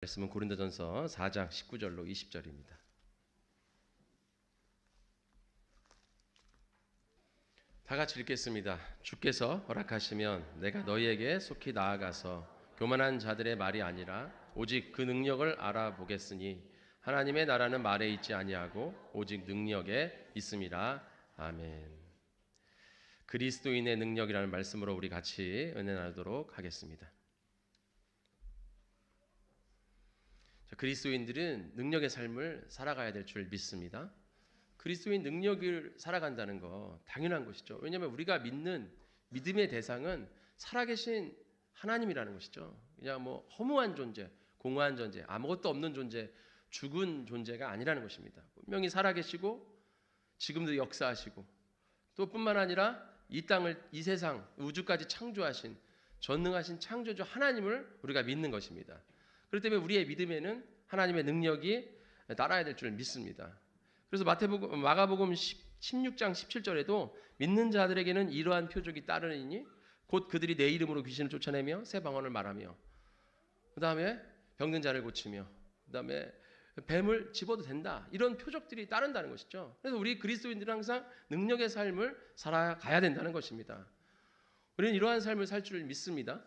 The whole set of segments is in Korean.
말씀은 고린도전서 4장 19절로 20절입니다. 다 같이 읽겠습니다. 주께서 허락하시면 내가 너희에게 속히 나아가서 교만한 자들의 말이 아니라 오직 그 능력을 알아보겠으니 하나님의 나라는 말에 있지 아니하고 오직 능력에 있음이라. 아멘. 그리스도인의 능력이라는 말씀으로 우리 같이 은혜 나누도록 하겠습니다. 그리스도인들은 능력의 삶을 살아가야 될 줄 믿습니다. 그리스도인 능력을 살아간다는 거 당연한 것이죠. 왜냐하면 우리가 믿는 믿음의 대상은 살아계신 하나님이라는 것이죠. 그냥 뭐 허무한 존재, 공허한 존재, 아무것도 없는 존재, 죽은 존재가 아니라는 것입니다. 분명히 살아계시고 지금도 역사하시고 또 뿐만 아니라 이 땅을, 이 세상, 우주까지 창조하신 전능하신 창조주 하나님을 우리가 믿는 것입니다. 그렇기 때문에 우리의 믿음에는 하나님의 능력이 따라야 될 줄 믿습니다. 그래서 마가복음 16장 17절에도 믿는 자들에게는 이러한 표적이 따르니니 곧 그들이 내 이름으로 귀신을 쫓아내며 새 방언을 말하며 그 다음에 병든 자를 고치며 그 다음에 뱀을 집어도 된다. 이런 표적들이 따른다는 것이죠. 그래서 우리 그리스도인들은 항상 능력의 삶을 살아가야 된다는 것입니다. 우리는 이러한 삶을 살 줄 믿습니다.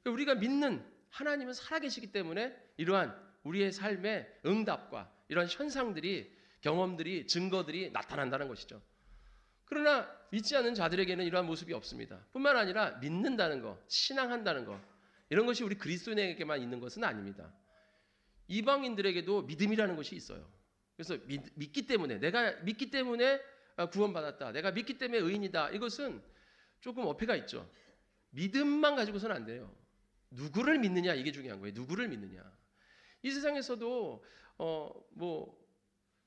우리가 믿는 하나님은 살아계시기 때문에 이러한 우리의 삶의 응답과 이러한 현상들이, 경험들이, 증거들이 나타난다는 것이죠. 그러나 믿지 않는 자들에게는 이러한 모습이 없습니다. 뿐만 아니라 믿는다는 것, 신앙한다는 것, 이런 것이 우리 그리스도인에게만 있는 것은 아닙니다. 이방인들에게도 믿음이라는 것이 있어요. 그래서 믿기 때문에, 내가 믿기 때문에 구원받았다, 내가 믿기 때문에 의인이다, 이것은 조금 어폐가 있죠. 믿음만 가지고서는 안 돼요. 누구를 믿느냐, 이게 중요한 거예요. 누구를 믿느냐. 이 세상에서도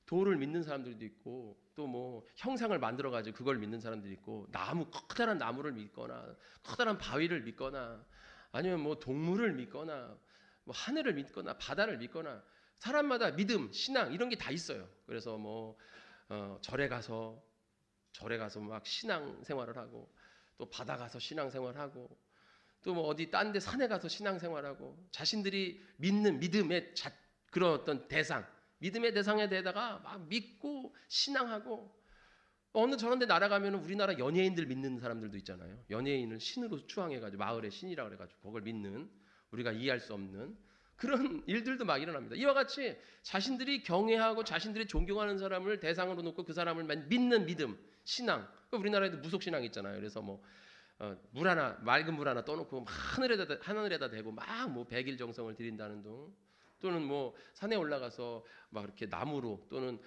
돌을 믿는 사람들도 있고 또 뭐 형상을 만들어 가지고 그걸 믿는 사람들이 있고 커다란 나무를 믿거나 커다란 바위를 믿거나 아니면 뭐 동물을 믿거나 뭐 하늘을 믿거나 바다를 믿거나 사람마다 믿음, 신앙 이런 게 다 있어요. 그래서 절에 가서 막 신앙 생활을 하고 또 바다 가서 신앙 생활하고 또 뭐 어디 딴 데 산에 가서 신앙생활하고 자신들이 믿는 믿음의 그런 어떤 대상, 믿음의 대상에 대해다가 막 믿고 신앙하고 어느 저런 데 날아가면 우리나라 연예인들 믿는 사람들도 있잖아요. 연예인을 신으로 추앙해가지고 마을의 신이라고 그래가지고 그걸 믿는 우리가 이해할 수 없는 그런 일들도 막 일어납니다. 이와 같이 자신들이 경외하고 자신들이 존경하는 사람을 대상으로 놓고 그 사람을 믿는 믿음, 신앙. 우리나라에도 무속신앙 있잖아요. 그래서 맑은 물 하나 떠놓고 하늘에다 대고 막 100일 정성을 드린다는 등 또는 산에 올라가서 막 이렇게 나무로 또는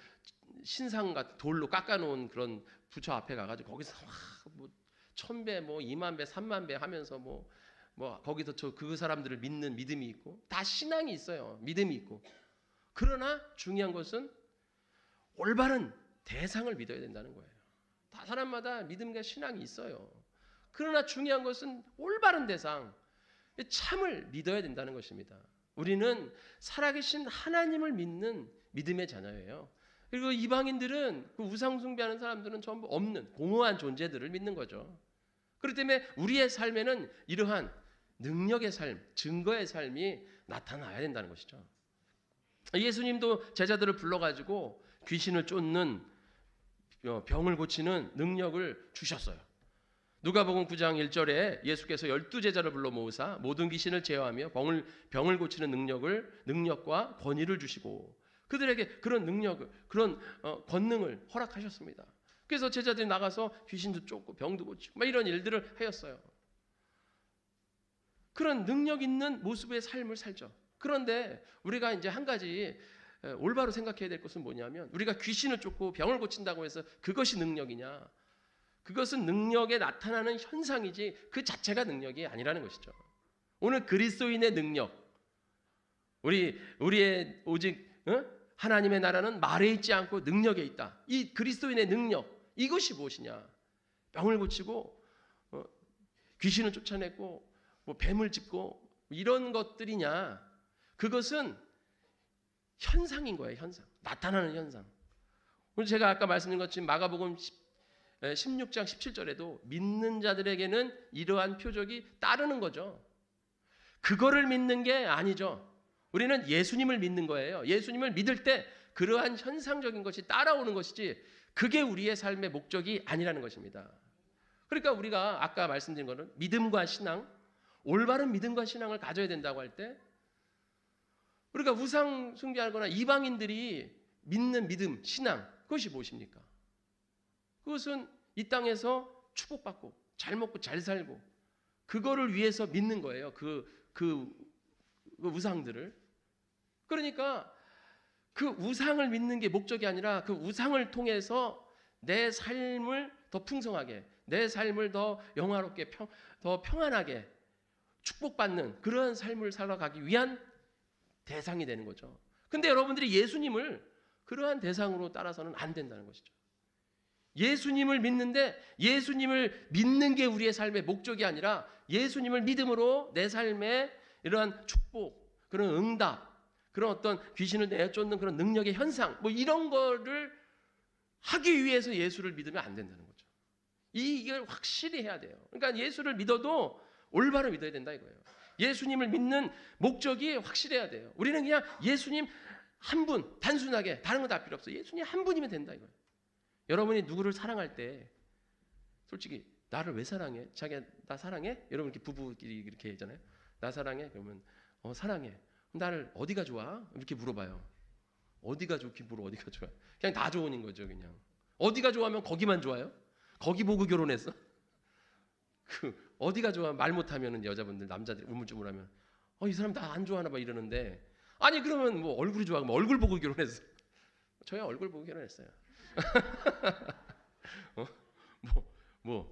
신상 같은 돌로 깎아놓은 그런 부처 앞에 가가지고 거기서 1000배, 2만배, 3만배 하면서 거기서 그 사람들을 믿는 믿음이 있고 다 신앙이 있어요. 믿음이 있고. 그러나 중요한 것은 올바른 대상을 믿어야 된다는 거예요. 다 사람마다 믿음과 신앙이 있어요. 그러나 중요한 것은 올바른 대상, 참을 믿어야 된다는 것입니다. 우리는 살아계신 하나님을 믿는 믿음의 자녀예요. 그리고 이방인들은 그 우상 숭배하는 사람들은 전부 없는 공허한 존재들을 믿는 거죠. 그렇기 때문에 우리의 삶에는 이러한 능력의 삶, 증거의 삶이 나타나야 된다는 것이죠. 예수님도 제자들을 불러가지고 귀신을 쫓는 병을 고치는 능력을 주셨어요. 누가복음 9장 1절에 예수께서 12제자를 불러 모으사 모든 귀신을 제어하며 병을 고치는 능력과 권위를 주시고 그들에게 그런 능력을, 그런 권능을 허락하셨습니다. 그래서 제자들이 나가서 귀신도 쫓고 병도 고치고 이런 일들을 하였어요. 그런 능력 있는 모습의 삶을 살죠. 그런데 우리가 이제 한 가지 올바로 생각해야 될 것은 뭐냐면 우리가 귀신을 쫓고 병을 고친다고 해서 그것이 능력이냐? 그것은 능력에 나타나는 현상이지 그 자체가 능력이 아니라는 것이죠. 오늘 그리스도인의 능력, 우리의 오직 하나님의 나라는 말에 있지 않고 능력에 있다. 이 그리스도인의 능력, 이것이 무엇이냐? 병을 고치고 귀신을 쫓아내고 뱀을 짚고 이런 것들이냐? 그것은 현상인 거예요. 현상, 나타나는 현상. 오늘 제가 아까 말씀드린 것처럼 마가복음 16장 17절에도 믿는 자들에게는 이러한 표적이 따르는 거죠. 그거를 믿는 게 아니죠. 우리는 예수님을 믿는 거예요. 예수님을 믿을 때 그러한 현상적인 것이 따라오는 것이지 그게 우리의 삶의 목적이 아니라는 것입니다. 그러니까 우리가 아까 말씀드린 거는 믿음과 신앙, 올바른 믿음과 신앙을 가져야 된다고 할 때 우리가 우상 숭배하거나 이방인들이 믿는 믿음, 신앙, 그것이 무엇입니까? 그것은 이 땅에서 축복받고 잘 먹고 잘 살고 그거를 위해서 믿는 거예요. 그 우상들을. 그러니까 그 우상을 믿는 게 목적이 아니라 그 우상을 통해서 내 삶을 더 풍성하게, 내 삶을 더 영화롭게, 더 평안하게 축복받는 그런 삶을 살아가기 위한 대상이 되는 거죠. 근데 여러분들이 예수님을 그러한 대상으로 따라서는 안 된다는 것이죠. 예수님을 믿는데 예수님을 믿는 게 우리의 삶의 목적이 아니라 예수님을 믿음으로 내 삶에 이러한 축복, 그런 응답, 그런 어떤 귀신을 내쫓는 그런 능력의 현상, 뭐 이런 거를 하기 위해서 예수를 믿으면 안 된다는 거죠. 이걸 확실히 해야 돼요. 그러니까 예수를 믿어도 올바로 믿어야 된다 이거예요. 예수님을 믿는 목적이 확실해야 돼요. 우리는 그냥 예수님 한 분, 단순하게 다른 거 다 필요 없어. 예수님 한 분이면 된다 이거예요. 여러분이 누구를 사랑할 때 솔직히 나를 왜 사랑해? 자기가 나 사랑해? 여러분 이렇게 부부끼리 이렇게 하잖아요. 나 사랑해? 그러면 사랑해. 나를 어디가 좋아? 이렇게 물어봐요. 어디가 좋긴 뭘 어디가 좋아? 그냥 다 좋은 거죠 그냥. 어디가 좋아하면 거기만 좋아요? 거기 보고 결혼했어? 어디가 좋아? 말 못하면은 여자분들 남자들 우물쭈물하면 이 사람 나 안 좋아하나 봐 이러는데 아니 그러면 뭐 얼굴이 좋아하면 얼굴 보고 결혼했어. 저야 얼굴 보고 결혼했어요.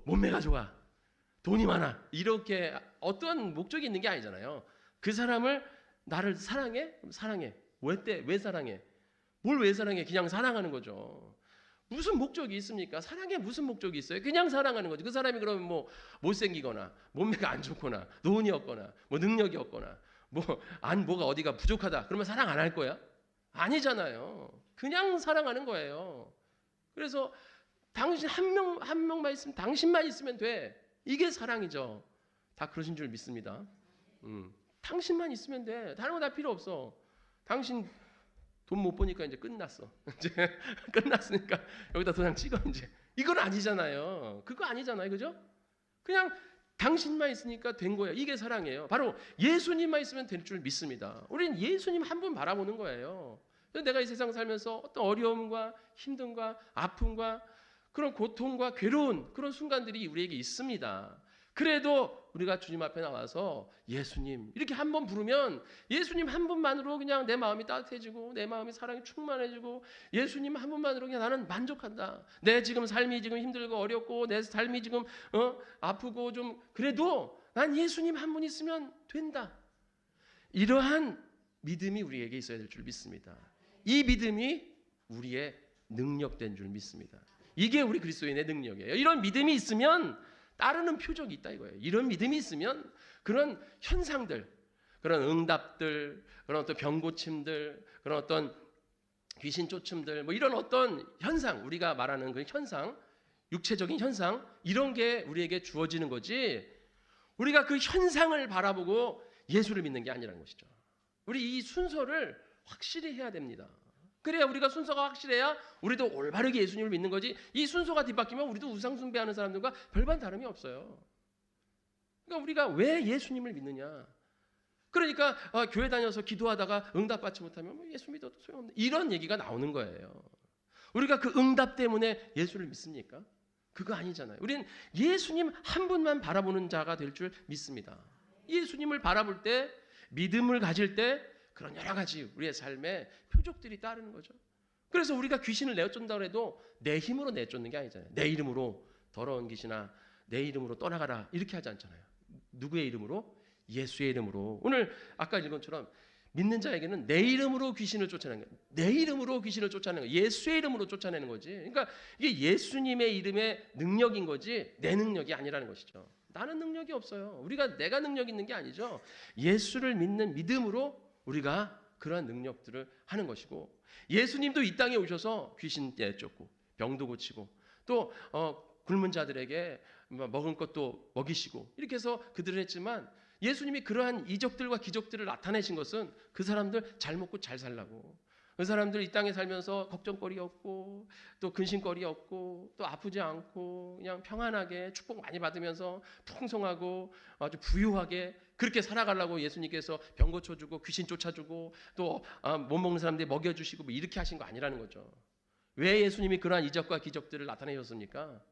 몸매가 좋아, 돈이 많아 이렇게 어떤 목적이 있는 게 아니잖아요. 그 사람을 나를 사랑해? 사랑해. 왜 사랑해? 뭘 왜 사랑해? 그냥 사랑하는 거죠. 무슨 목적이 있습니까? 사랑에 무슨 목적이 있어요? 그냥 사랑하는 거죠. 그 사람이 그러면 뭐 못생기거나 몸매가 안 좋거나 돈이 없거나 뭐 능력이 없거나 뭐가 어디가 부족하다 그러면 사랑 안 할 거야? 아니잖아요. 그냥 사랑하는 거예요. 그래서 당신 한 명만 있으면 당신만 있으면 돼. 이게 사랑이죠. 다 그러신 줄 믿습니다. 당신만 있으면 돼. 다른 거 다 필요 없어. 당신 돈 못 버니까 이제 끝났어. 이제 끝났으니까 여기다 도장 찍어 이제. 이건 아니잖아요. 그거 아니잖아요. 그죠? 그냥 당신만 있으니까 된 거예요. 이게 사랑이에요. 바로 예수님만 있으면 될 줄 믿습니다. 우리는 예수님 한 분 바라보는 거예요. 내가 이 세상 살면서 어떤 어려움과 힘듦과 아픔과 그런 고통과 괴로운 그런 순간들이 우리에게 있습니다. 그래도 우리가 주님 앞에 나와서 예수님 이렇게 한 번 부르면 예수님 한 분만으로 그냥 내 마음이 따뜻해지고 내 마음이 사랑이 충만해지고 예수님 한 분만으로 그냥 나는 만족한다. 내 지금 삶이 지금 힘들고 어렵고 내 삶이 지금 아프고 좀 그래도 난 예수님 한 분 있으면 된다. 이러한 믿음이 우리에게 있어야 될 줄 믿습니다. 이 믿음이 우리의 능력된 줄 믿습니다. 이게 우리 그리스도인의 능력이에요. 이런 믿음이 있으면 따르는 표적이 있다 이거예요. 이런 믿음이 있으면 그런 현상들, 그런 응답들, 그런 어떤 병고침들, 그런 어떤 귀신 쫓음들, 뭐 이런 어떤 현상, 우리가 말하는 그 현상, 육체적인 현상, 이런 게 우리에게 주어지는 거지. 우리가 그 현상을 바라보고 예수를 믿는 게 아니라는 것이죠. 우리 이 순서를 확실히 해야 됩니다. 그래야 우리가 순서가 확실해야 우리도 올바르게 예수님을 믿는 거지. 이 순서가 뒤바뀌면 우리도 우상 숭배하는 사람들과 별반 다름이 없어요. 그러니까 우리가 왜 예수님을 믿느냐? 그러니까 교회 다녀서 기도하다가 응답받지 못하면 뭐 예수 믿어도 소용없네. 이런 얘기가 나오는 거예요. 우리가 그 응답 때문에 예수를 믿습니까? 그거 아니잖아요. 우리는 예수님 한 분만 바라보는 자가 될 줄 믿습니다. 예수님을 바라볼 때 믿음을 가질 때 그런 여러 가지 우리의 삶에 표적들이 따르는 거죠. 그래서 우리가 귀신을 내쫓는다고 해도 내 힘으로 내쫓는 게 아니잖아요. 내 이름으로 더러운 귀신아 내 이름으로 떠나가라 이렇게 하지 않잖아요. 누구의 이름으로? 예수의 이름으로. 오늘 아까 읽은 것처럼 믿는 자에게는 내 이름으로 귀신을 쫓아내는 거예요. 내 이름으로 귀신을 쫓아내는 거예요. 예수의 이름으로 쫓아내는 거지. 그러니까 이게 예수님의 이름의 능력인 거지 내 능력이 아니라는 것이죠. 나는 능력이 없어요. 내가 능력 있는 게 아니죠. 예수를 믿는 믿음으로 우리가 그러한 능력들을 하는 것이고 예수님도 이 땅에 오셔서 귀신 내쫓고 병도 고치고 또 굶은 자들에게 먹은 것도 먹이시고 이렇게 해서 그들을 했지만 예수님이 그러한 이적들과 기적들을 나타내신 것은 그 사람들 잘 먹고 잘 살라고. 그 사람들 이 땅에 살면서 걱정거리 없고 또 근심거리 없고 또 아프지 않고 그냥 평안하게 축복 많이 받으면서 풍성하고 아주 부유하게 그렇게 살아가려고 예수님께서 병 고쳐주고 귀신 쫓아주고 또 못 먹는 사람들 먹여주시고 뭐 이렇게 하신 거 아니라는 거죠. 왜 예수님이 그러한 이적과 기적들을 나타내셨습니까?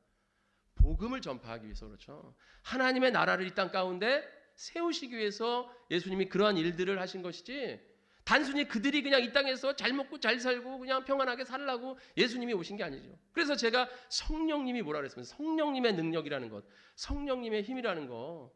복음을 전파하기 위해서 그렇죠. 하나님의 나라를 이 땅 가운데 세우시기 위해서 예수님이 그러한 일들을 하신 것이지 단순히 그들이 그냥 이 땅에서 잘 먹고 잘 살고 그냥 평안하게 살라고 예수님이 오신 게 아니죠. 그래서 제가 성령님이 뭐라 그랬습니까? 성령님의 능력이라는 것, 성령님의 힘이라는 거,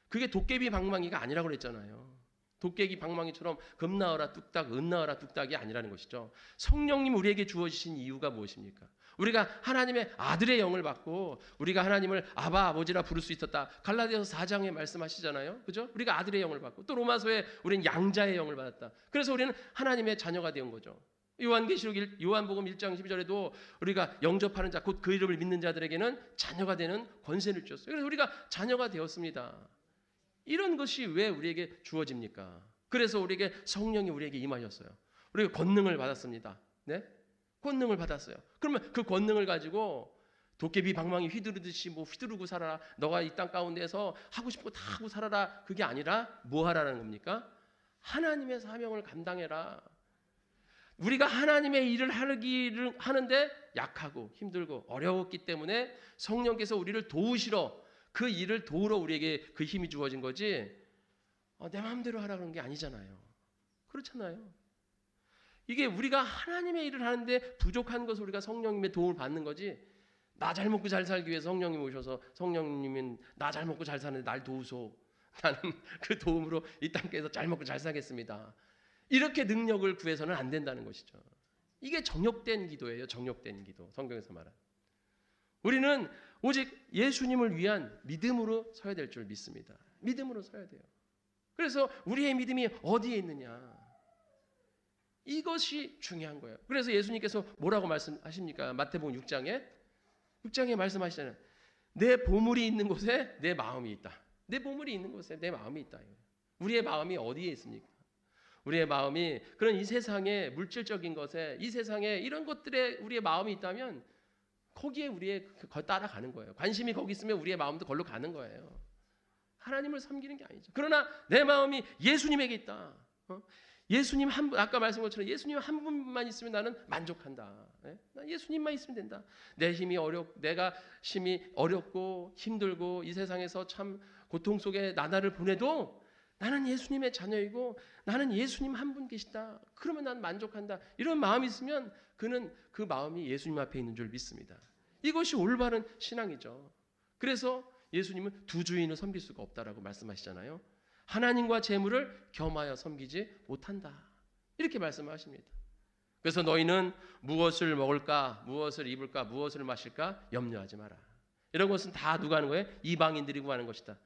그게 도깨비 방망이가 아니라고 그랬잖아요. 도깨비 방망이처럼 금 나와라 뚝딱, 은 나와라 뚝딱이 아니라는 것이죠. 성령님 우리에게 주어지신 이유가 무엇입니까? 우리가 하나님의 아들의 영을 받고 우리가 하나님을 아바 아버지라 부를 수 있었다. 갈라디아서 4장에 말씀하시잖아요. 그죠? 우리가 아들의 영을 받고 또 로마서에 우리는 양자의 영을 받았다. 그래서 우리는 하나님의 자녀가 된 거죠. 요한복음 1장 12절에도 우리가 영접하는 자, 곧 그 이름을 믿는 자들에게는 자녀가 되는 권세를 주셨어요. 그래서 우리가 자녀가 되었습니다. 이런 것이 왜 우리에게 주어집니까? 그래서 우리에게 성령이 우리에게 임하셨어요. 우리가 권능을 받았습니다. 네? 권능을 받았어요. 그러면 그 권능을 가지고 도깨비 방망이 휘두르듯이 뭐 휘두르고 살아라. 너가 이 땅 가운데서 하고 싶은 거 다 하고 살아라. 그게 아니라 뭐 하라는 겁니까? 하나님의 사명을 감당해라. 우리가 하나님의 일을 하는데 약하고 힘들고 어려웠기 때문에 성령께서 우리를 도우시러 그 일을 도우러 우리에게 그 힘이 주어진 거지 내 마음대로 하라 그런 게 아니잖아요. 그렇잖아요. 이게 우리가 하나님의 일을 하는데 부족한 것을 우리가 성령님의 도움을 받는 거지 나 잘 먹고 잘 살기 위해서 성령님 오셔서 성령님은 나 잘 먹고 잘 사는데 날 도우소. 나는 그 도움으로 이 땅에서 잘 먹고 잘 살겠습니다. 이렇게 능력을 구해서는 안 된다는 것이죠. 이게 정욕된 기도예요. 정욕된 기도. 성경에서 말한. 우리는 오직 예수님을 위한 믿음으로 서야 될 줄 믿습니다. 믿음으로 서야 돼요. 그래서 우리의 믿음이 어디에 있느냐. 이것이 중요한 거예요. 그래서 예수님께서 뭐라고 말씀하십니까? 마태복음 6장에 말씀하시잖아요. 내 보물이 있는 곳에 내 마음이 있다. 내 보물이 있는 곳에 내 마음이 있다. 우리의 마음이 어디에 있습니까? 우리의 마음이 그런 이 세상의 물질적인 것에 이 세상에 이런 것들에 우리의 마음이 있다면 거기에 우리의 따라가는 거예요. 관심이 거기 있으면 우리의 마음도 걸로 가는 거예요. 하나님을 섬기는 게 아니죠. 그러나 내 마음이 예수님에게 있다. 예수님 한 분, 아까 말씀한 것처럼 예수님 한 분만 있으면 나는 만족한다. 나 예수님만 있으면 된다. 내가 심히 어렵고 힘들고 이 세상에서 참 고통 속에 나날을 보내도 나는 예수님의 자녀이고 나는 예수님 한 분 계시다. 그러면 난 만족한다. 이런 마음이 있으면 그는 그 마음이 예수님 앞에 있는 줄 믿습니다. 이것이 올바른 신앙이죠. 그래서 예수님은 두 주인을 섬길 수가 없다라고 말씀하시잖아요. 하나님과 재물을 겸하여 섬기지 못한다. 이렇게 말씀하십니다. 그래서 너희는 무엇을 먹을까, 무엇을 입을까, 무엇을 마실까 염려하지 마라. 이런 것은 다 누가 하는 거예요? 이방인들이 구하는 것이다.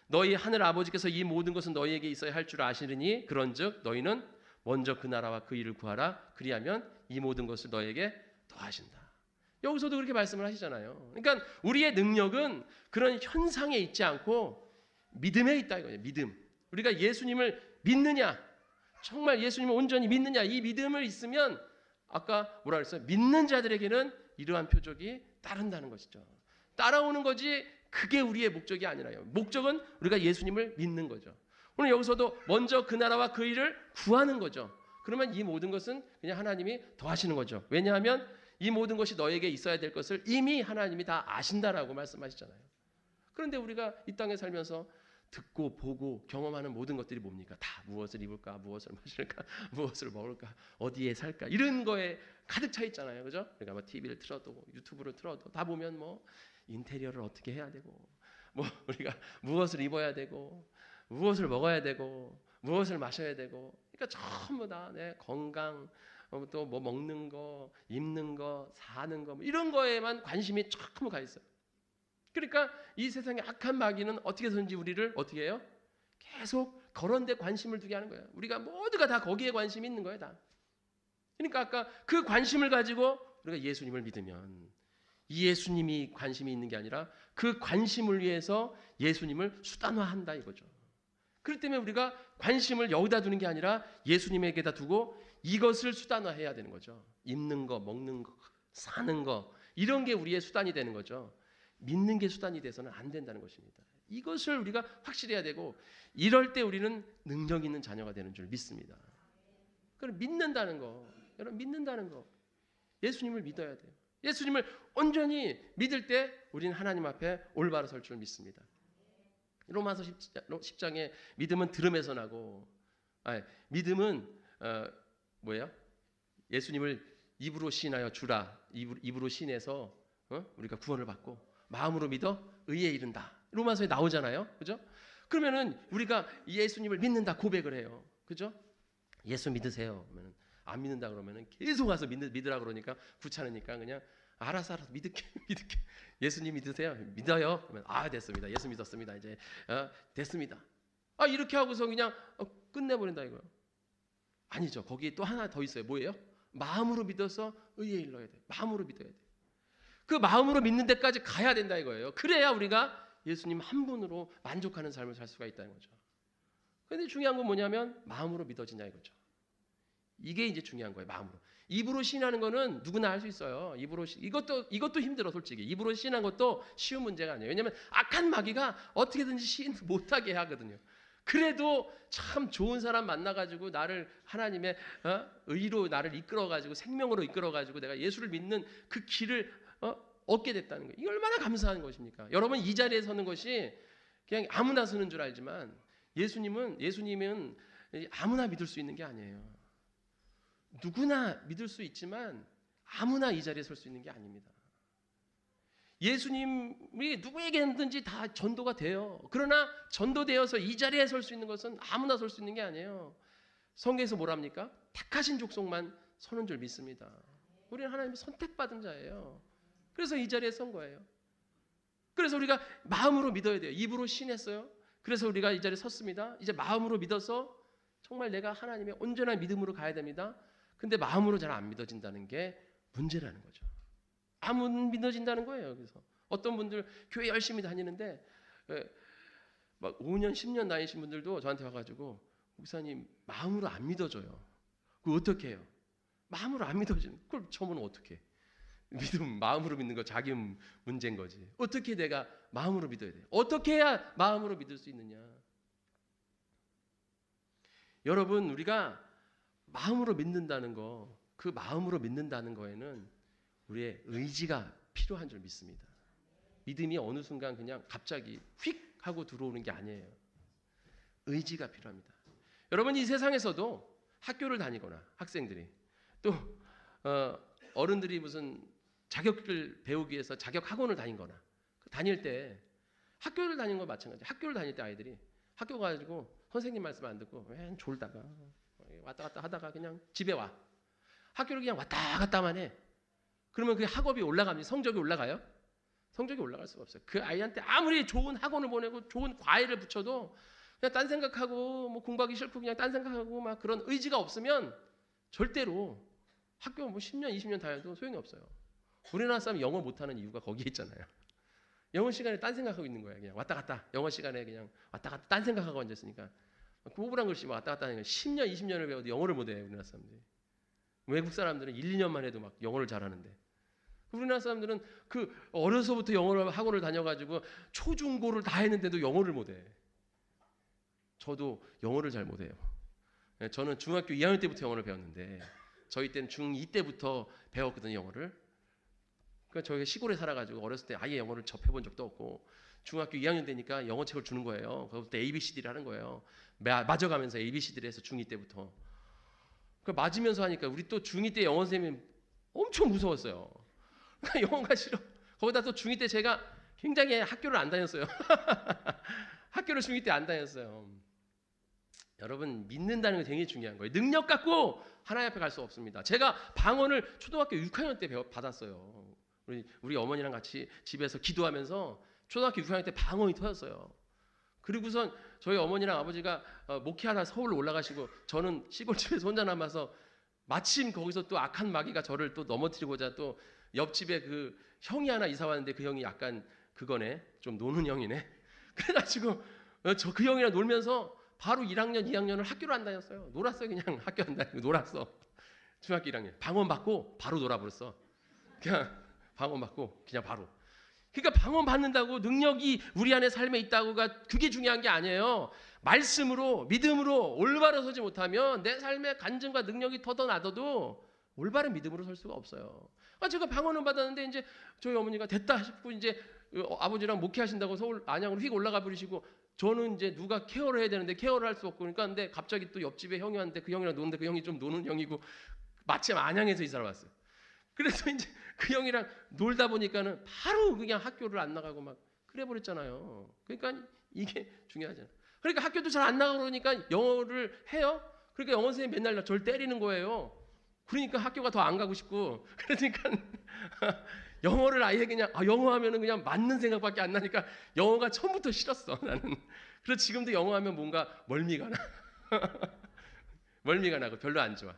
너희 하늘 아버지께서 이 모든 것은 너희에게 있어야 할 줄 아시느니 그런즉 너희는 먼저 그 나라와 그 일을 구하라. 그리하면 이 모든 것을 너희에게 더하신다. 여기서도 그렇게 말씀을 하시잖아요. 그러니까 우리의 능력은 그런 현상에 있지 않고 믿음에 있다 이거예요. 믿음. 우리가 예수님을 믿느냐, 정말 예수님을 온전히 믿느냐, 이 믿음을 있으면 아까 뭐라 그랬어요? 믿는 자들에게는 이러한 표적이 따른다는 것이죠. 따라오는 거지 그게 우리의 목적이 아니라요. 목적은 우리가 예수님을 믿는 거죠. 오늘 여기서도 먼저 그 나라와 그 일을 구하는 거죠. 그러면 이 모든 것은 그냥 하나님이 더하시는 거죠. 왜냐하면 이 모든 것이 너에게 있어야 될 것을 이미 하나님이 다 아신다라고 말씀하시잖아요. 그런데 우리가 이 땅에 살면서 듣고 보고 경험하는 모든 것들이 뭡니까? 다 무엇을 입을까, 무엇을 마실까, 무엇을 먹을까, 어디에 살까 이런 거에 가득 차 있잖아요, 그죠? 그러니까 뭐 TV를 틀어도 유튜브를 틀어도 다 보면 뭐 인테리어를 어떻게 해야 되고, 뭐 우리가 무엇을 입어야 되고, 무엇을 먹어야 되고, 무엇을 마셔야 되고, 그러니까 전부 다 내 건강, 또 뭐 먹는 거, 입는 거, 사는 거 뭐 이런 거에만 관심이 전부 가 있어요. 그러니까 이 세상의 악한 마귀는 어떻게 해서든지 우리를 어떻게 해요? 계속 그런 데 관심을 두게 하는 거예요. 우리가 모두가 다 거기에 관심이 있는 거예요, 다. 그러니까 아까 그 관심을 가지고 우리가 예수님을 믿으면 이 예수님이 관심이 있는 게 아니라 그 관심을 위해서 예수님을 수단화한다 이거죠. 그렇기 때문에 우리가 관심을 여기다 두는 게 아니라 예수님에게다 두고 이것을 수단화해야 되는 거죠. 입는 거, 먹는 거, 사는 거, 이런 게 우리의 수단이 되는 거죠. 믿는 게 수단이 돼서는 안 된다는 것입니다. 이것을 우리가 확실히 해야 되고, 이럴 때 우리는 능력 있는 자녀가 되는 줄 믿습니다. 그럼 믿는다는 거, 여러분 믿는다는 거, 예수님을 믿어야 돼요. 예수님을 온전히 믿을 때 우리는 하나님 앞에 올바로 설 줄 믿습니다. 로마서 10장에 믿음은 들음에서 나고, 믿음은 뭐예요? 예수님을 입으로 시인하여 주라, 입으로 시인해서 우리가 구원을 받고 마음으로 믿어 의에 이른다. 로마서에 나오잖아요, 그죠? 그러면은 우리가 예수님을 믿는다 고백을 해요, 그죠? 예수 믿으세요. 그러면 안 믿는다 그러면은 계속 와서 믿으라 그러니까 귀찮으니까 그냥 알아서 믿을게. 예수님 믿으세요? 믿어요. 그러면 됐습니다. 예수 믿었습니다. 이제 됐습니다. 이렇게 하고서 그냥 끝내버린다 이거예요. 아니죠. 거기에 또 하나 더 있어요. 뭐예요? 마음으로 믿어서 의에 이르러야 돼. 마음으로 믿어야 돼. 그 마음으로 믿는 데까지 가야 된다 이거예요. 그래야 우리가 예수님 한 분으로 만족하는 삶을 살 수가 있다는 거죠. 그런데 중요한 건 뭐냐면 마음으로 믿어지냐 이거죠. 이게 이제 중요한 거예요. 마음으로. 입으로 시인하는 거는 누구나 할 수 있어요. 입으로 이것도 힘들어 솔직히. 입으로 시인한 것도 쉬운 문제가 아니에요. 왜냐하면 악한 마귀가 어떻게든지 시인 못하게 하거든요. 그래도 참 좋은 사람 만나가지고 나를 하나님의 의로 나를 이끌어가지고 생명으로 이끌어가지고 내가 예수를 믿는 그 길을 얻게 됐다는 거예요. 이게 얼마나 감사한 것입니까? 여러분 이 자리에 서는 것이 그냥 아무나 서는 줄 알지만 예수님은 아무나 믿을 수 있는 게 아니에요. 누구나 믿을 수 있지만 아무나 이 자리에 설 수 있는 게 아닙니다. 예수님이 누구에게든지 다 전도가 돼요. 그러나 전도되어서 이 자리에 설 수 있는 것은 아무나 설 수 있는 게 아니에요. 성경에서 뭐랍니까? 택하신 족속만 서는 줄 믿습니다. 우리는 하나님의 선택받은 자예요. 그래서 이 자리에 선 거예요. 그래서 우리가 마음으로 믿어야 돼요. 입으로 신했어요. 그래서 우리가 이 자리에 섰습니다. 이제 마음으로 믿어서 정말 내가 하나님의 온전한 믿음으로 가야 됩니다. 근데 마음으로 잘 안 믿어진다는 게 문제라는 거죠. 안 믿어진다는 거예요. 그래서 어떤 분들 교회 열심히 다니는데 막 5년 10년 다니신 분들도 저한테 와가지고 목사님 마음으로 안 믿어져요. 그거 어떻게 해요? 마음으로 안 믿어지는 그걸 저는 어떻게 해? 믿음 마음으로 믿는 거 자기 문제인 거지. 어떻게 내가 마음으로 믿어야 돼? 어떻게 해야 마음으로 믿을 수 있느냐? 여러분 우리가 마음으로 믿는다는 거, 그 마음으로 믿는다는 거에는 우리의 의지가 필요한 줄 믿습니다. 믿음이 어느 순간 그냥 갑자기 휙 하고 들어오는 게 아니에요. 의지가 필요합니다. 여러분 이 세상에서도 학교를 다니거나 학생들이 또 어른들이 무슨 자격을 배우기 위해서 자격 학원을 다니거나 다닐 때 학교를 다니는 건 마찬가지예요. 학교를 다닐 때 아이들이 학교 가가지고 선생님 말씀 안 듣고 왜 졸다가 왔다 갔다 하다가 그냥 집에 와. 학교를 그냥 왔다 갔다만 해. 그러면 그 학업이 올라갑니까? 성적이 올라가요? 성적이 올라갈 수가 없어요. 그 아이한테 아무리 좋은 학원을 보내고 좋은 과외를 붙여도 그냥 딴 생각하고 뭐 공부하기 싫고 그냥 딴 생각하고 막 그런 의지가 없으면 절대로 학교 뭐 10년 20년 다녀도 소용이 없어요. 우리나라 사람 영어 못하는 이유가 거기에 있잖아요. 영어 시간에 딴 생각하고 있는 거야. 그냥 왔다 갔다 영어 시간에 그냥 왔다 갔다 딴 생각하고 앉았으니까 고부란 글씨 왔다 갔다 하니까 10년 20년을 배워도 영어를 못해. 우리나라 사람들이. 외국 사람들은 1, 2년만 해도 막 영어를 잘하는데 우리나라 사람들은 그 어려서부터 영어를 학원을 다녀가지고 초중고를 다 했는데도 영어를 못해. 저도 영어를 잘 못해요. 저는 중학교 2학년 때부터 영어를 배웠는데 저희 때는 중2 때부터 배웠거든요, 영어를. 그러니까 저희가 시골에 살아가지고 어렸을 때 아예 영어를 접해본 적도 없고 중학교 2학년 되니까 영어책을 주는 거예요. 그것부터 ABCD를 하는 거예요. 맞아가면서 ABCD를 해서 중2 때부터. 그 맞으면서 하니까 우리 또 중2 때 영어 선생님이 엄청 무서웠어요. 영어가 싫어. 거기다 또 중2 때 제가 굉장히 학교를 안 다녔어요. 학교를 중2 때 안 다녔어요. 여러분 믿는다는 게 굉장히 중요한 거예요. 능력 갖고 하나님 앞에 갈 수 없습니다. 제가 방언을 초등학교 6학년 때 받았어요. 우리 어머니랑 같이 집에서 기도하면서 초등학교 6학년 때 방언이 터졌어요. 그리고선 저희 어머니랑 아버지가 목회하다 서울로 올라가시고 저는 시골집에서 혼자 남아서 마침 거기서 또 악한 마귀가 저를 또 넘어뜨리고자 또 옆집에 그 형이 하나 이사 왔는데 그 형이 약간 그거네 좀 노는 형이네. 그래가지고 저 그 형이랑 놀면서 바로 1학년, 2학년을 학교를 안 다녔어요. 놀았어요. 그냥 학교 안 다니고 놀았어. 중학교 1학년. 방언 받고 바로 놀아버렸어. 그냥 방언 받고 그냥 바로. 그러니까 방언 받는다고 능력이 우리 안에 삶에 있다고가 그게 중요한 게 아니에요. 말씀으로 믿음으로 올바로 서지 못하면 내 삶에 간증과 능력이 터져나도 올바른 믿음으로 설 수가 없어요. 제가 방언을 받았는데 이제 저희 어머니가 됐다 싶고 이제 아버지랑 목회하신다고 서울 안양으로 휙 올라가 버리시고 저는 이제 누가 케어를 해야 되는데 케어를 할 수 없고 그러니까 근데 갑자기 또 옆집에 형이 왔는데 그 형이랑 노는데 그 형이 좀 노는 형이고 마침 안양에서 이사를 왔어요. 그래서 이제 그 형이랑 놀다 보니까는 바로 그냥 학교를 안 나가고 막 그래 버렸잖아요. 그러니까 이게 중요하잖아요. 그러니까 학교도 잘 안 나가고 그러니까 영어를 해요. 그러니까 영어 선생님이 맨날 저를 때리는 거예요. 그러니까 학교가 더 안 가고 싶고 그러니까 영어를 아예 그냥 영어 하면은 그냥 맞는 생각밖에 안 나니까 영어가 처음부터 싫었어 나는. 그래서 지금도 영어 하면 뭔가 멀미가 나. 멀미가 나고 별로 안 좋아.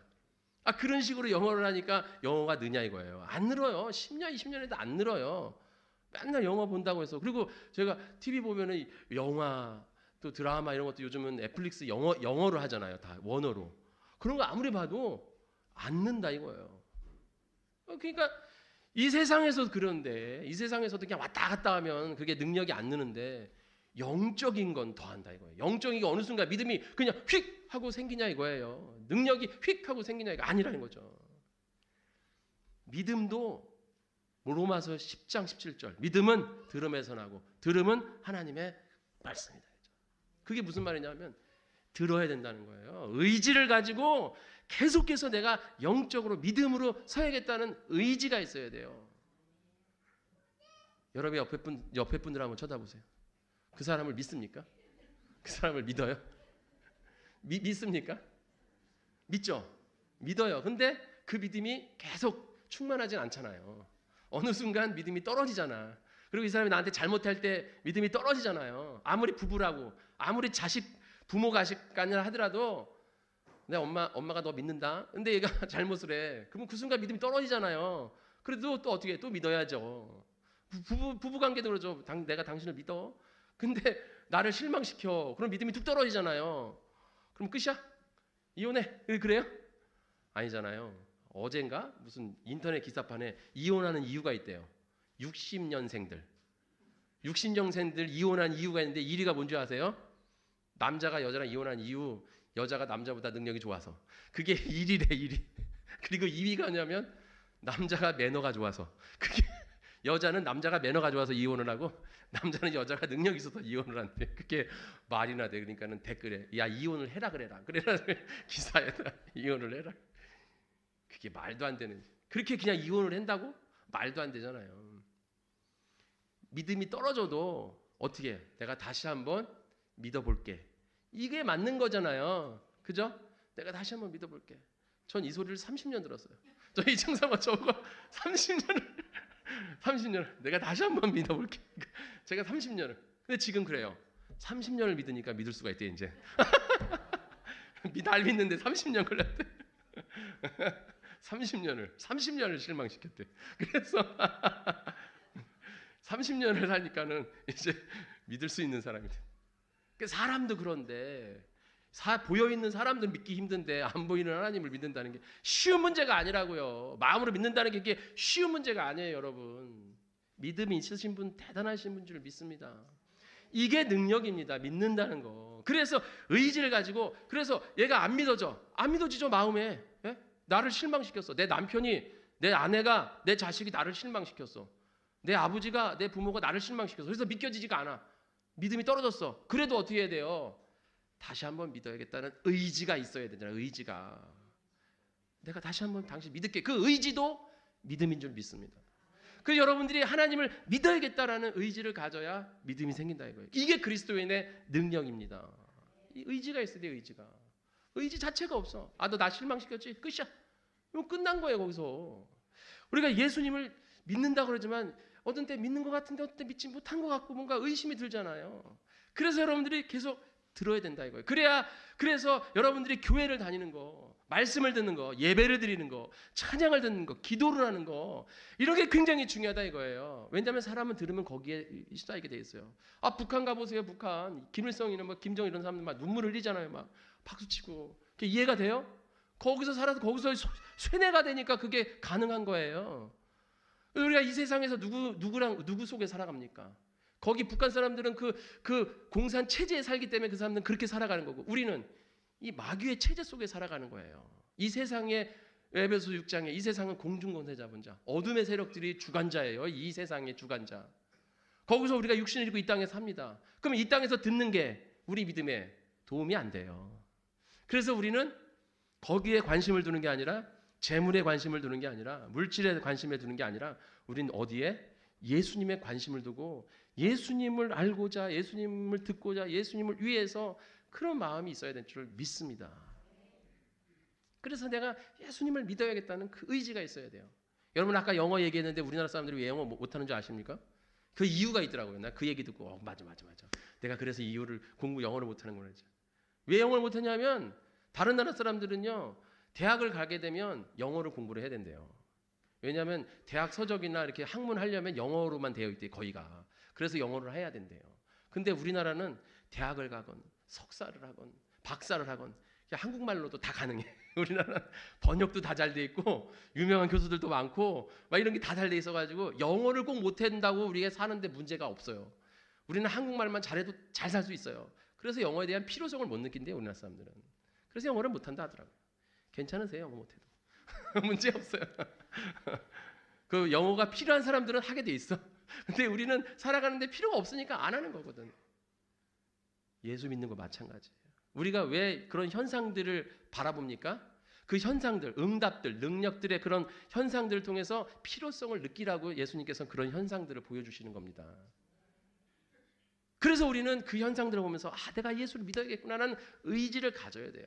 그런 식으로 영어를 하니까 영어가 느냐 이거예요. 안 늘어요. 10년, 20년에도 안 늘어요. 맨날 영어 본다고 해서. 그리고 제가 TV 보면은 영화 또 드라마 이런 것도 요즘은 넷플릭스 영어로 하잖아요. 다 원어로. 그런 거 아무리 봐도 안 는다 이거예요. 그러니까 이 세상에서 그런데 이 세상에서도 그냥 왔다 갔다 하면 그게 능력이 안 느는데 영적인 건 더 한다 이거예요. 영적인 게 어느 순간 믿음이 그냥 휙 하고 생기냐 이거예요. 능력이 휙 하고 생기냐 이거 아니라는 거죠. 믿음도 로마서 10장 17절 믿음은 들음에서 나고 들음은 하나님의 말씀이다. 그게 무슨 말이냐면 들어야 된다는 거예요. 의지를 가지고 계속해서 내가 영적으로 믿음으로 서야겠다는 의지가 있어야 돼요. 여러분 옆에 분들 한번 쳐다보세요. 그 사람을 믿습니까? 그 사람을 믿어요? 믿습니까? 믿죠? 믿어요. 근데 그 믿음이 계속 충만하진 않잖아요. 어느 순간 믿음이 떨어지잖아. 그리고 이 사람이 나한테 잘못할 때 믿음이 떨어지잖아요. 아무리 부부라고 아무리 부모 자식간이라 하더라도 내 엄마가 너 믿는다. 근데 얘가 잘못을 해. 그러면 그 순간 믿음이 떨어지잖아요. 그래도 또 어떻게 또 믿어야죠. 부부 관계도 그러죠. 내가 당신을 믿어. 근데 나를 실망시켜. 그럼 믿음이 뚝 떨어지잖아요. 그럼 끝이야? 이혼해. 그래요? 아니잖아요. 어젠가 무슨 인터넷 기사판에 이혼하는 이유가 있대요. 60년생들 이혼한 이유가 있는데 1위가 뭔지 아세요? 남자가 여자랑 이혼한 이유, 여자가 남자보다 능력이 좋아서. 그게 1위래 1위. 그리고 2위가 뭐냐면 남자가 매너가 좋아서. 그게 여자는 남자가 매너가 좋아서 이혼을 하고 남자는 여자가 능력이 있어서 이혼을 한대. 그게 말이나 돼. 그러니까는 댓글에 야 이혼을 해라 그래라 기사에다 이혼을 해라. 그게 말도 안 되는. 그렇게 그냥 이혼을 한다고? 말도 안 되잖아요. 믿음이 떨어져도 어떻게 내가 다시 한번 믿어볼게. 이게 맞는 거잖아요. 그죠? 내가 다시 한번 믿어볼게. 전 이 소리를 30년 들었어요. 저 이청사가 저거 30년을 내가 다시 한번 믿어볼게. 제가 30년을. 근데 지금 그래요. 30년을 믿으니까 믿을 수가 있대 이제. 날 믿는데 30년 걸렸대. 30년을 실망시켰대. 그래서 30년을 하니까는 이제 믿을 수 있는 사람이 돼. 사람도 그런데 보여 있는 사람들 믿기 힘든데 안 보이는 하나님을 믿는다는 게 쉬운 문제가 아니라고요. 마음으로 믿는다는 게 이게 쉬운 문제가 아니에요, 여러분. 믿음이 있으신 분 대단하신 분 줄 믿습니다. 이게 능력입니다. 믿는다는 거. 그래서 의지를 가지고 그래서 얘가 안 믿어지죠 마음에. 예? 나를 실망시켰어. 내 남편이 내 아내가 내 자식이 나를 실망시켰어. 내 아버지가 내 부모가 나를 실망시켰어. 그래서 믿겨지지가 않아. 믿음이 떨어졌어. 그래도 어떻게 해야 돼요? 다시 한번 믿어야겠다는 의지가 있어야 되잖아요. 의지가. 내가 다시 한번 당신 믿을게. 그 의지도 믿음인 줄 믿습니다. 그래서 여러분들이 하나님을 믿어야겠다라는 의지를 가져야 믿음이 생긴다 이거예요. 이게 그리스도인의 능력입니다. 이 의지가 있어야 돼요. 의지가. 의지 자체가 없어. 너 나 실망시켰지? 끝이야. 이거 끝난 거예요. 거기서. 우리가 예수님을 믿는다고 그러지만 어떤 때 믿는 것 같은데 어떤 때 믿지 못한 것 같고 뭔가 의심이 들잖아요. 그래서 여러분들이 계속 들어야 된다 이거예요. 그래서 여러분들이 교회를 다니는 거, 말씀을 듣는 거, 예배를 드리는 거, 찬양을 듣는 거, 기도를 하는 거, 이런 게 굉장히 중요하다 이거예요. 왜냐하면 사람은 들으면 거기에 시달리게 돼 있어요. 아, 북한 가보세요. 북한 김일성이나 뭐 김정 이런 사람들 막 눈물 흘리잖아요. 막 박수치고. 그게 이해가 돼요? 거기서 살아서 거기서 쇠뇌가 되니까 그게 가능한 거예요. 우리가 이 세상에서 누구 속에 살아갑니까? 거기 북한 사람들은 그 공산 체제에 살기 때문에 그 사람들은 그렇게 살아가는 거고, 우리는 이 마귀의 체제 속에 살아가는 거예요. 이 세상에, 에베소 6장에 이 세상은 공중권세 잡은 자, 어둠의 세력들이 주관자예요. 이 세상의 주관자. 거기서 우리가 육신을 입고 이 땅에 삽니다. 그럼 이 땅에서 듣는 게 우리 믿음에 도움이 안 돼요. 그래서 우리는 거기에 관심을 두는 게 아니라, 재물에 관심을 두는 게 아니라, 물질에 관심을 두는 게 아니라, 우리는 어디에? 예수님에 관심을 두고 예수님을 알고자, 예수님을 듣고자, 예수님을 위해서 그런 마음이 있어야 될 줄 믿습니다. 그래서 내가 예수님을 믿어야겠다는 그 의지가 있어야 돼요. 여러분 아까 영어 얘기했는데 우리나라 사람들이 왜 영어 못하는 줄 아십니까? 그 이유가 있더라고요. 나 그 얘기 듣고 맞아. 내가 그래서 이유를 영어를 못하는 거지. 왜 영어를 못하냐면 다른 나라 사람들은요, 대학을 가게 되면 영어를 공부를 해야 된대요. 왜냐하면 대학 서적이나 이렇게 학문 하려면 영어로만 되어 있대, 거의가. 그래서 영어를 해야 된대요. 근데 우리나라는 대학을 가건 석사를 하건 박사를 하건 한국말로도 다 가능해. 우리나라는 번역도 다 잘 돼 있고 유명한 교수들도 많고 막 이런 게 다 잘 돼 있어가지고 영어를 꼭 못한다고 우리가 사는데 문제가 없어요. 우리는 한국말만 잘해도 잘 살 수 있어요. 그래서 영어에 대한 필요성을 못 느낀대요, 우리나라 사람들은. 그래서 영어를 못한다 하더라고요. 괜찮으세요? 영어 못해도. 문제 없어요. 그 영어가 필요한 사람들은 하게 돼 있어. 근데 우리는 살아가는데 필요가 없으니까 안 하는 거거든. 예수 믿는 거 마찬가지예요. 우리가 왜 그런 현상들을 바라봅니까? 그 현상들, 응답들, 능력들의 그런 현상들을 통해서 필요성을 느끼라고 예수님께서 그런 현상들을 보여주시는 겁니다. 그래서 우리는 그 현상들을 보면서 내가 예수를 믿어야겠구나라는 의지를 가져야 돼요.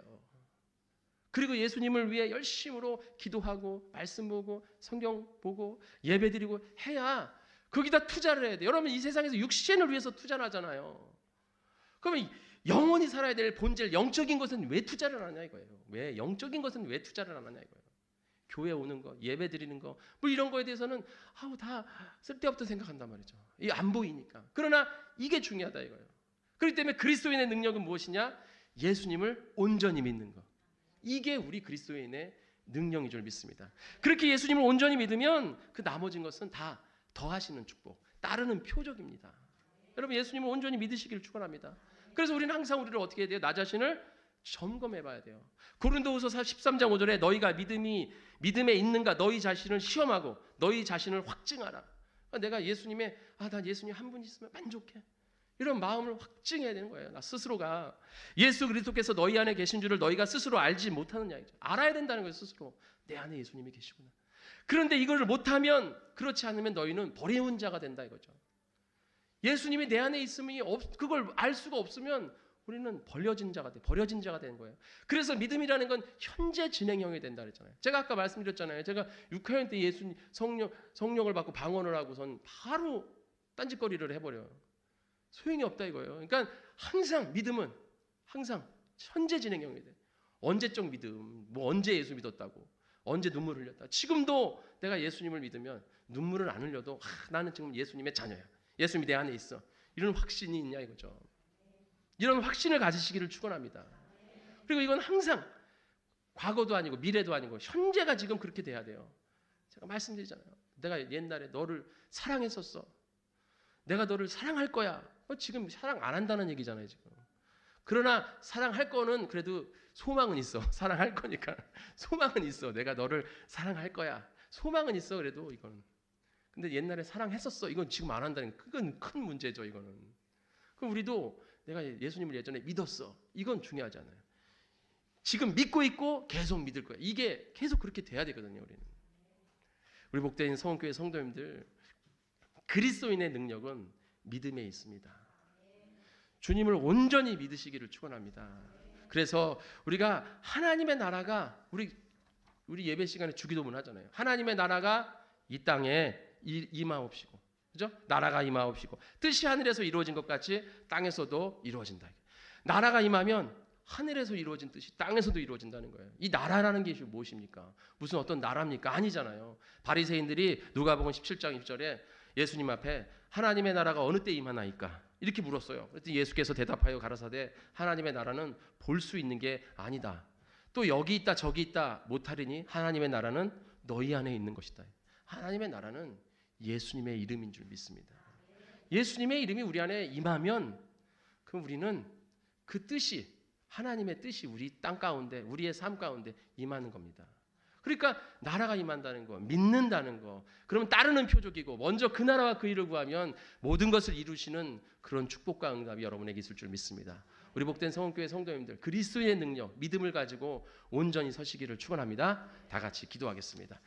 그리고 예수님을 위해 열심으로 기도하고 말씀 보고 성경 보고 예배드리고 해야 거기다 투자를 해야 돼요. 여러분 이 세상에서 육신을 위해서 투자를 하잖아요. 그러면 영원히 살아야 될 본질, 영적인 것은 왜 투자를 안 하냐 이거예요. 왜 영적인 것은 왜 투자를 안 하냐 이거예요. 교회 오는 거, 예배 드리는 거, 뭐 이런 거에 대해서는 다 쓸데없다 생각한단 말이죠. 이게 안 보이니까. 그러나 이게 중요하다 이거예요. 그렇기 때문에 그리스도인의 능력은 무엇이냐? 예수님을 온전히 믿는 거. 이게 우리 그리스도인의 능력인 줄 믿습니다. 그렇게 예수님을 온전히 믿으면 그 나머진 것은 다 더하시는 축복, 따르는 표적입니다. 여러분 예수님을 온전히 믿으시기를 축원합니다. 그래서 우리는 항상 우리를 어떻게 해야 돼요? 나 자신을 점검해 봐야 돼요. 고린도후서 13장 5절에 너희가 믿음에 있는가 너희 자신을 시험하고 너희 자신을 확증하라. 내가 예수님의 난 예수님 한 분 있으면 만족해. 이런 마음을 확증해야 되는 거예요. 나 스스로가 예수 그리스도께서 너희 안에 계신 줄을 너희가 스스로 알지 못하느냐. 알아야 된다는 거예요. 스스로. 내 안에 예수님이 계시구나. 그런데 이걸 못하면, 그렇지 않으면 너희는 버려운 자가 된다 이거죠. 예수님이 내 안에 있음이 그걸 알 수가 없으면 우리는 버려진 자가 되는 거예요. 그래서 믿음이라는 건 현재 진행형이 된다 그랬잖아요. 제가 아까 말씀드렸잖아요. 제가 6학년 때 예수님 성령을 받고 방언을 하고선 바로 딴짓거리를 해버려요. 소용이 없다 이거예요. 그러니까 항상 믿음은 항상 현재 진행형이 돼. 언제적 믿음, 언제 예수 믿었다고, 언제 눈물 흘렸다. 지금도 내가 예수님을 믿으면 눈물을 안 흘려도 나는 지금 예수님의 자녀야. 예수님이 내 안에 있어. 이런 확신이 있냐 이거죠. 이런 확신을 가지시기를 축원합니다. 그리고 이건 항상 과거도 아니고 미래도 아니고 현재가 지금 그렇게 돼야 돼요. 제가 말씀드리잖아요. 내가 옛날에 너를 사랑했었어. 내가 너를 사랑할 거야. 지금 사랑 안 한다는 얘기잖아요 지금. 그러나 사랑할 거는 그래도 소망은 있어. 사랑할 거니까 소망은 있어. 내가 너를 사랑할 거야. 소망은 있어. 그래도 이거는. 근데 옛날에 사랑했었어. 이건 지금 안 한다는 그건 큰 문제죠. 이거는. 그럼 우리도 내가 예수님을 예전에 믿었어. 이건 중요하잖아요. 지금 믿고 있고 계속 믿을 거야. 이게 계속 그렇게 돼야 되거든요. 우리는. 우리 복된 성원교회 성도님들, 그리스도인의 능력은 믿음에 있습니다. 주님을 온전히 믿으시기를 축원합니다. 그래서 우리가 하나님의 나라가 우리 예배 시간에 주기도문 하잖아요. 하나님의 나라가 이 땅에 임하옵시고, 그죠? 나라가 임하옵시고 뜻이 하늘에서 이루어진 것 같이 땅에서도 이루어진다. 나라가 임하면 하늘에서 이루어진 뜻이 땅에서도 이루어진다는 거예요. 이 나라라는 게 무엇입니까? 무슨 어떤 나라입니까? 아니잖아요. 바리새인들이 누가복음 17장 1절에 예수님 앞에 하나님의 나라가 어느 때 임하나이까? 이렇게 물었어요. 그랬더니 예수께서 대답하여 가라사대 하나님의 나라는 볼 수 있는 게 아니다. 또 여기 있다 저기 있다 못하리니 하나님의 나라는 너희 안에 있는 것이다. 하나님의 나라는 예수님의 이름인 줄 믿습니다. 예수님의 이름이 우리 안에 임하면 그럼 우리는 그 뜻이 하나님의 뜻이 우리 땅 가운데 우리의 삶 가운데 임하는 겁니다. 그러니까 나라가 임한다는 거, 믿는다는 거, 그러면 따르는 표적이고 먼저 그 나라와 그 일을 구하면 모든 것을 이루시는 그런 축복과 응답이 여러분에게 있을 줄 믿습니다. 우리 복된 성원교회 성도님들 그리스도의 능력, 믿음을 가지고 온전히 서시기를 축원합니다. 다 같이 기도하겠습니다.